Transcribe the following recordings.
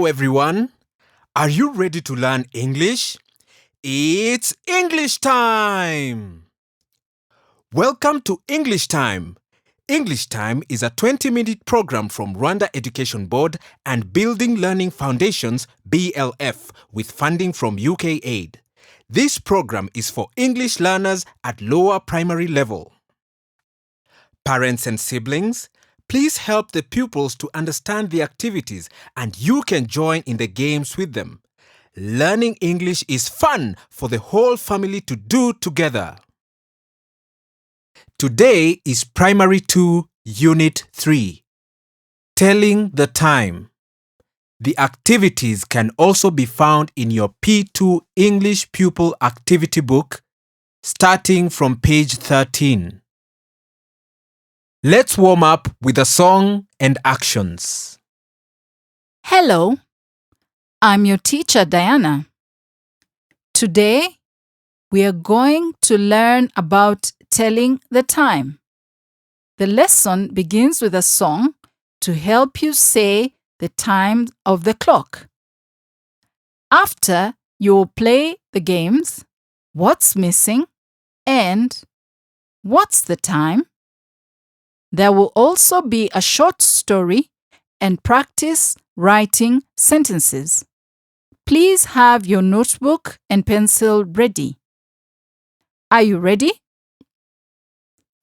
Hello everyone. Are you ready to learn English? It's English time! Welcome to English Time. English Time is a 20-minute program from Rwanda Education Board and Building Learning Foundations BLF with funding from UKAID. This program is for English learners at lower primary level. Parents and siblings, please help the pupils to understand the activities and you can join in the games with them. Learning English is fun for the whole family to do together. Today is Primary 2, Unit 3. Telling the time. The activities can also be found in your P2 English Pupil Activity Book, starting from page 13. Let's warm up with a song and actions. Hello, I'm your teacher Diana. Today, we are going to learn about telling the time. The lesson begins with a song to help you say the time of the clock. After, you will play the games, What's Missing and What's the Time? There will also be a short story and practice writing sentences. Please have your notebook and pencil ready. Are you ready?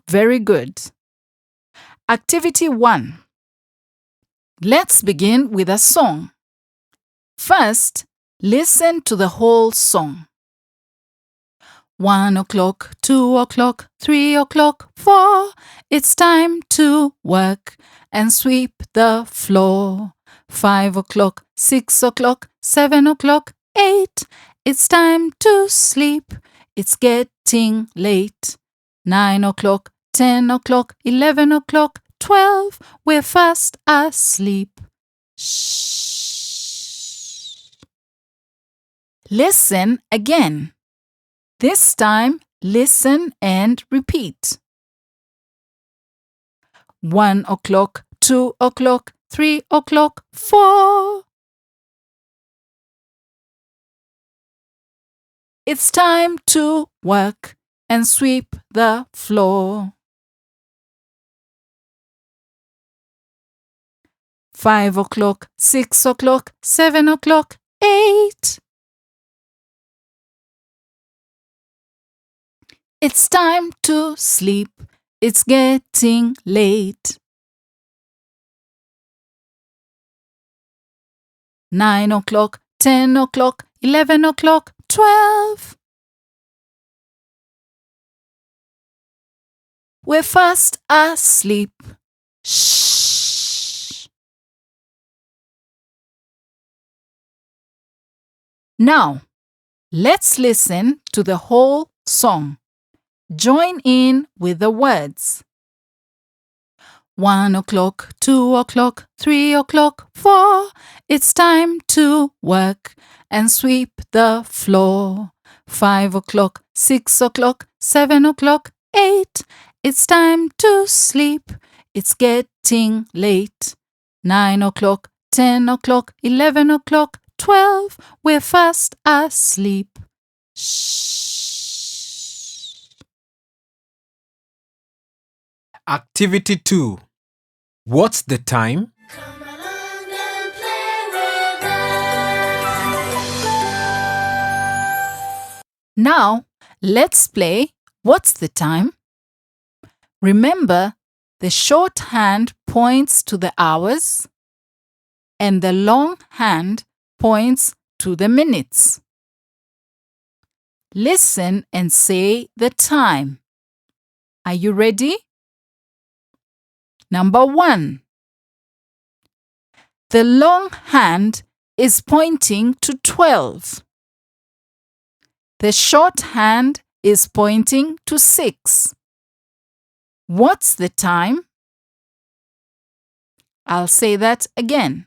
Very good. Activity 1. Let's begin with a song. First, listen to the whole song. 1 o'clock, 2 o'clock, 3 o'clock, 4. It's time to work and sweep the floor. 5 o'clock, 6 o'clock, 7 o'clock, 8. It's time to sleep. It's getting late. 9 o'clock, 10 o'clock, 11 o'clock, 12. We're fast asleep. Shh. Listen again. This time, listen and repeat. 1 o'clock, 2 o'clock, 3 o'clock, 4. It's time to work and sweep the floor. 5 o'clock, 6 o'clock, 7 o'clock, 8. It's time to sleep. It's getting late. 9 o'clock, 10 o'clock, 11 o'clock, 12. We're fast asleep. Shh. Now, let's listen to the whole song. Join in with the words. 1 o'clock, 2 o'clock, 3 o'clock, 4. It's time to work and sweep the floor. 5 o'clock, 6 o'clock, 7 o'clock, 8. It's time to sleep. It's getting late. 9 o'clock, 10 o'clock, 11 o'clock, 12. We're fast asleep. Shh. Activity 2. What's the time? Come along and play with us. Now, let's play What's the Time? Remember, the short hand points to the hours and the long hand points to the minutes. Listen and say the time. Are you ready? Number 1. The long hand is pointing to 12. The short hand is pointing to 6. What's the time? I'll say that again.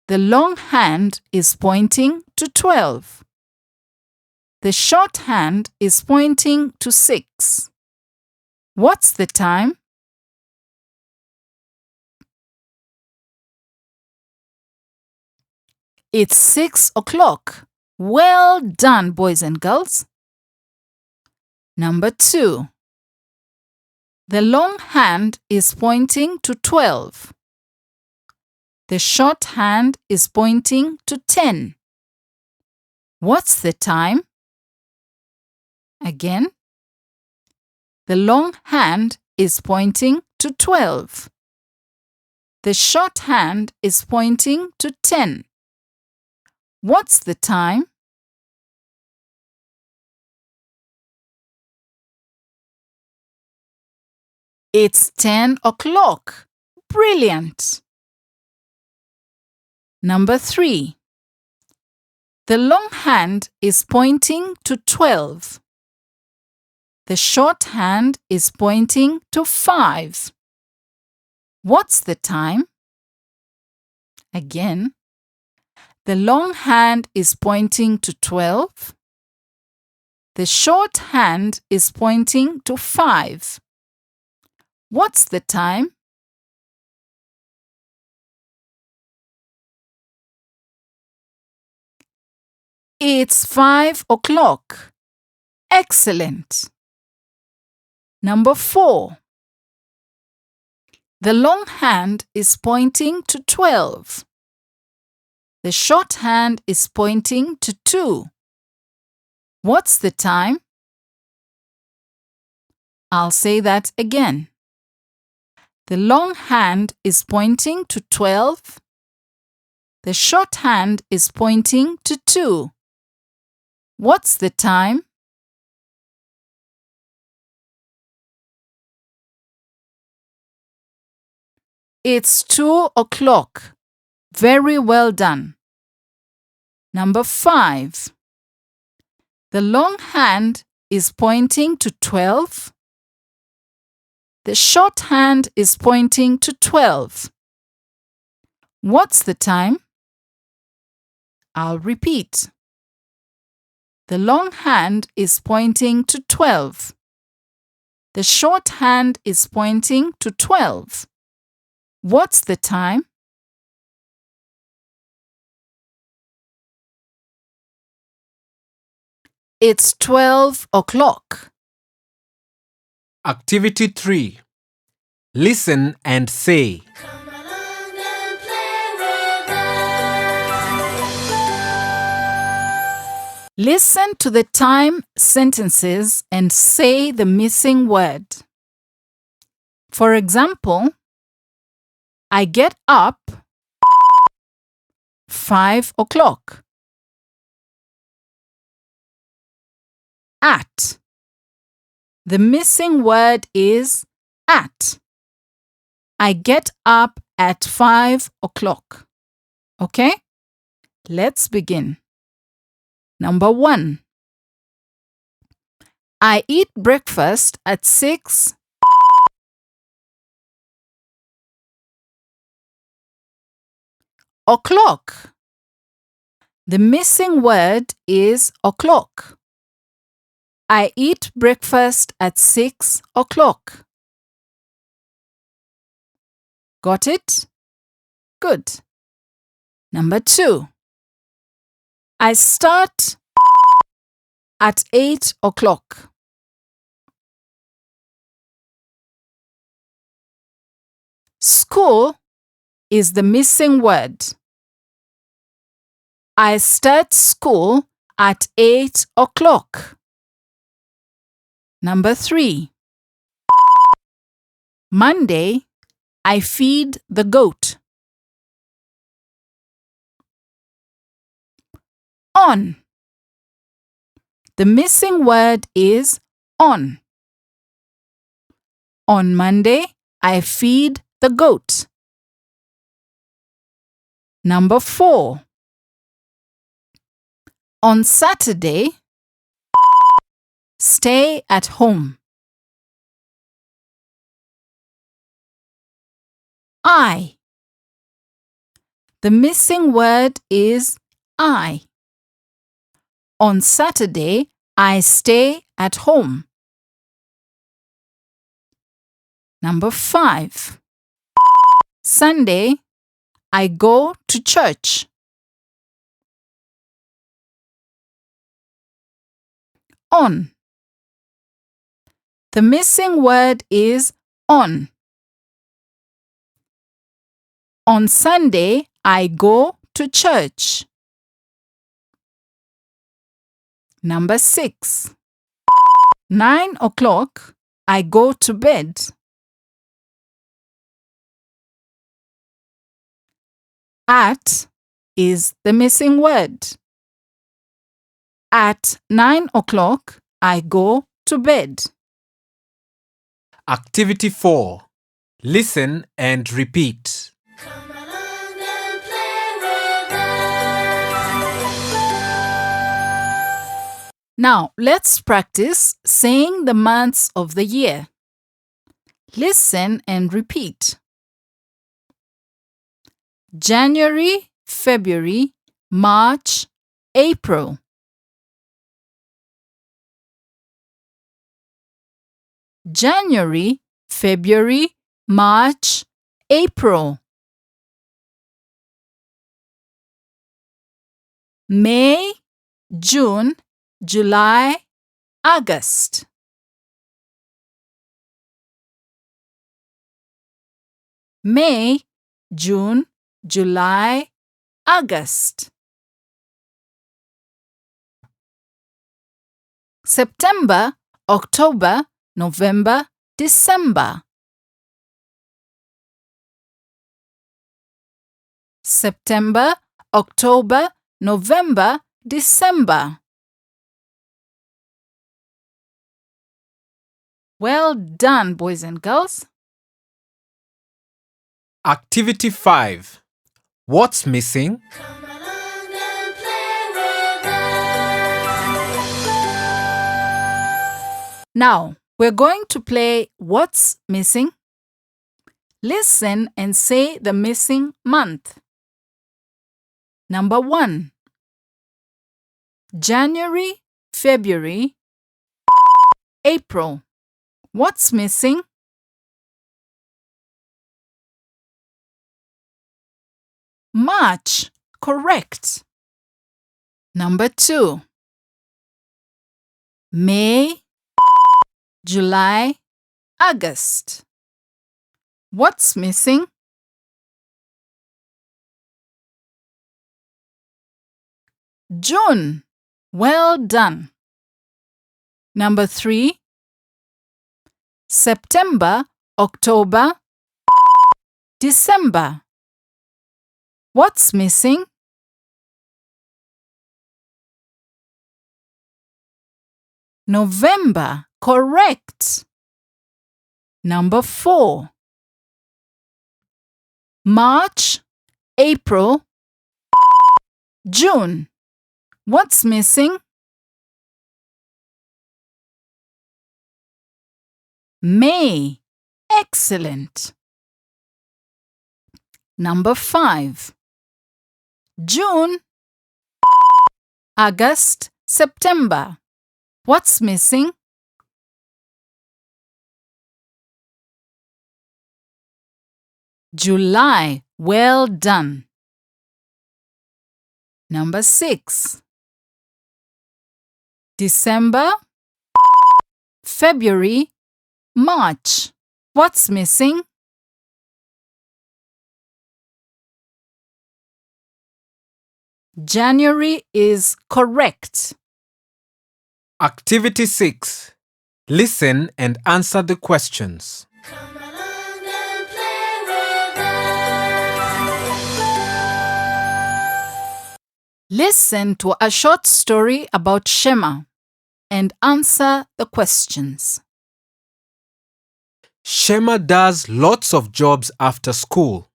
The long hand is pointing to 12. The short hand is pointing to 6. What's the time? It's 6 o'clock. Well done, boys and girls. Number 2. The long hand is pointing to 12. The short hand is pointing to 10. What's the time? Again. The long hand is pointing to 12. The short hand is pointing to 10. What's the time? It's 10 o'clock. Brilliant. Number 3. The long hand is pointing to 12. The short hand is pointing to 5. What's the time? Again. The long hand is pointing to 12. The short hand is pointing to 5. What's the time? It's 5 o'clock. Excellent. Number 4. The long hand is pointing to 12. The short hand is pointing to 2. What's the time? I'll say that again. The long hand is pointing to 12. The short hand is pointing to 2. What's the time? It's 2 o'clock. Very well done. Number 5. The long hand is pointing to 12. The short hand is pointing to 12. What's the time? I'll repeat. The long hand is pointing to 12. The short hand is pointing to 12. What's the time? It's 12 o'clock. Activity 3. Listen and say. Come along and play with us. Listen to the time sentences and say the missing word. For example, I get up 5 o'clock. At. The missing word is at. I get up at 5 o'clock. Okay? Let's begin. Number 1. I eat breakfast at 6 o'clock. The missing word is o'clock. I eat breakfast at 6 o'clock. Got it? Good. Number 2. I start at 8 o'clock. School is the missing word. I start school at 8 o'clock. Number 3. Monday, I feed the goat. On. The missing word is on. On Monday, I feed the goat. Number 4. On Saturday, stay at home. I. The missing word is I. On Saturday, I stay at home. Number 5. Sunday, I go to church. on. The missing word is on. On Sunday, I go to church. Number 6. 9 o'clock, I go to bed. At is the missing word. At 9 o'clock, I go to bed. Activity 4. Listen and repeat. Come along and play with us. Now, let's practice saying the months of the year. Listen and repeat. January, February, March, April. January, February, March, April. May, June, July, August. May, June, July, August. September, October, November, December. September, October, November, December. Well done, boys and girls. Activity 5. What's missing? Come along and play with us. Now, we're going to play What's Missing? Listen and say the missing month. Number 1. January, February, April. What's missing? March. Correct. Number 2. May, July, August. What's missing? June. Well done. Number 3. September, October, December. What's missing? November. Correct. Number 4. March, April, June. What's missing? May. Excellent. Number 5. June, August, September. What's missing? July. Well done. Number 6. December, February, March. What's missing? January is correct. Activity 6. Listen and answer the questions. Come along and play with us. Listen to a short story about Shema and answer the questions. Shema does lots of jobs after school.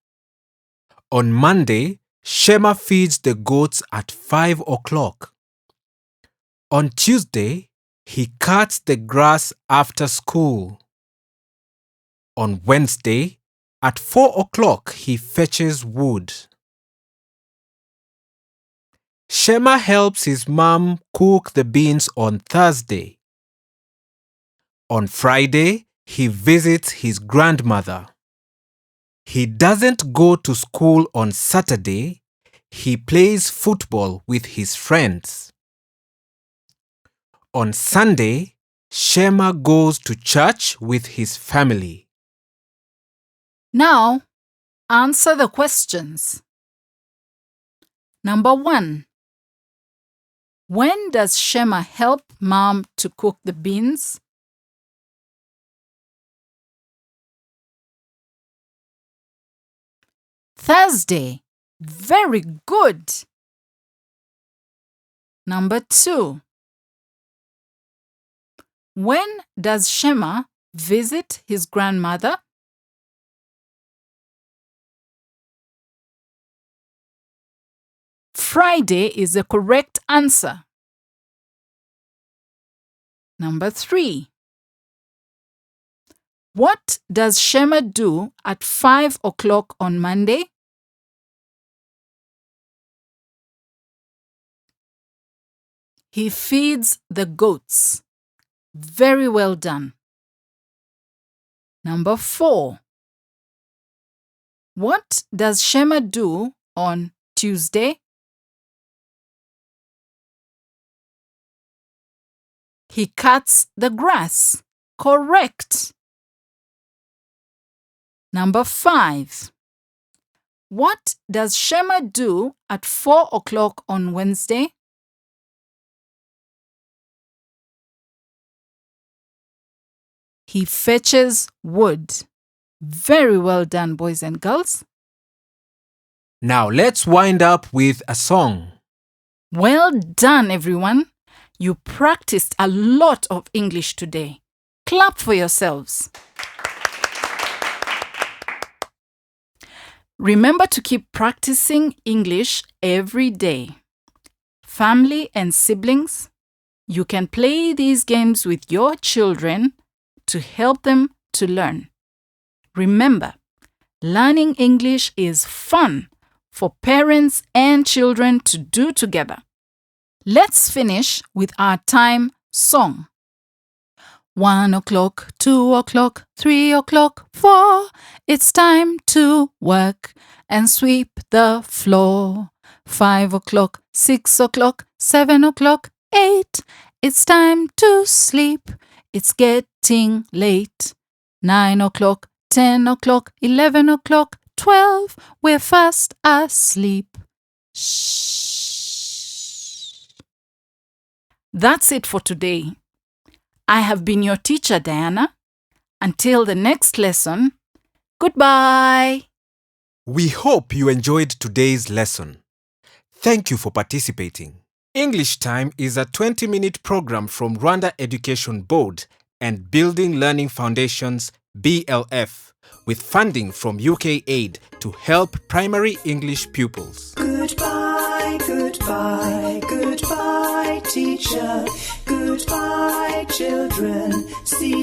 On Monday, Shema feeds the goats at 5 o'clock. On Tuesday, he cuts the grass after school. On Wednesday, at 4 o'clock, he fetches wood. Shema helps his mom cook the beans on Thursday. On Friday, he visits his grandmother. He doesn't go to school on Saturday. He plays football with his friends. On Sunday, Shema goes to church with his family. Now, answer the questions. Number 1. When does Shema help Mom to cook the beans? Thursday. Very good. Number 2. When does Shema visit his grandmother? Friday is the correct answer. Number 3. What does Shema do at 5 o'clock on Monday? He feeds the goats. Very well done. Number 4. What does Shema do on Tuesday? He cuts the grass. Correct. Number 5. What does Shema do at 4 o'clock on Wednesday? He fetches wood. Very well done, boys and girls. Now let's wind up with a song. Well done, everyone. You practiced a lot of English today. Clap for yourselves. Remember to keep practicing English every day. Family and siblings, you can play these games with your children to help them to learn. Remember, learning English is fun for parents and children to do together. Let's finish with our time song. 1 o'clock, 2 o'clock, 3 o'clock, 4. It's time to work and sweep the floor. 5 o'clock, 6 o'clock, 7 o'clock, 8. It's time to sleep. It's getting late. 9 o'clock, 10 o'clock, 11 o'clock, 12. We're fast asleep. Shh. That's it for today. I have been your teacher, Diana. Until the next lesson, goodbye. We hope you enjoyed today's lesson. Thank you for participating. English Time is a 20-minute program from Rwanda Education Board and Building Learning Foundation's BLF, with funding from UKAID to help primary English pupils. Goodbye, goodbye, goodbye, teacher. Goodbye, children. See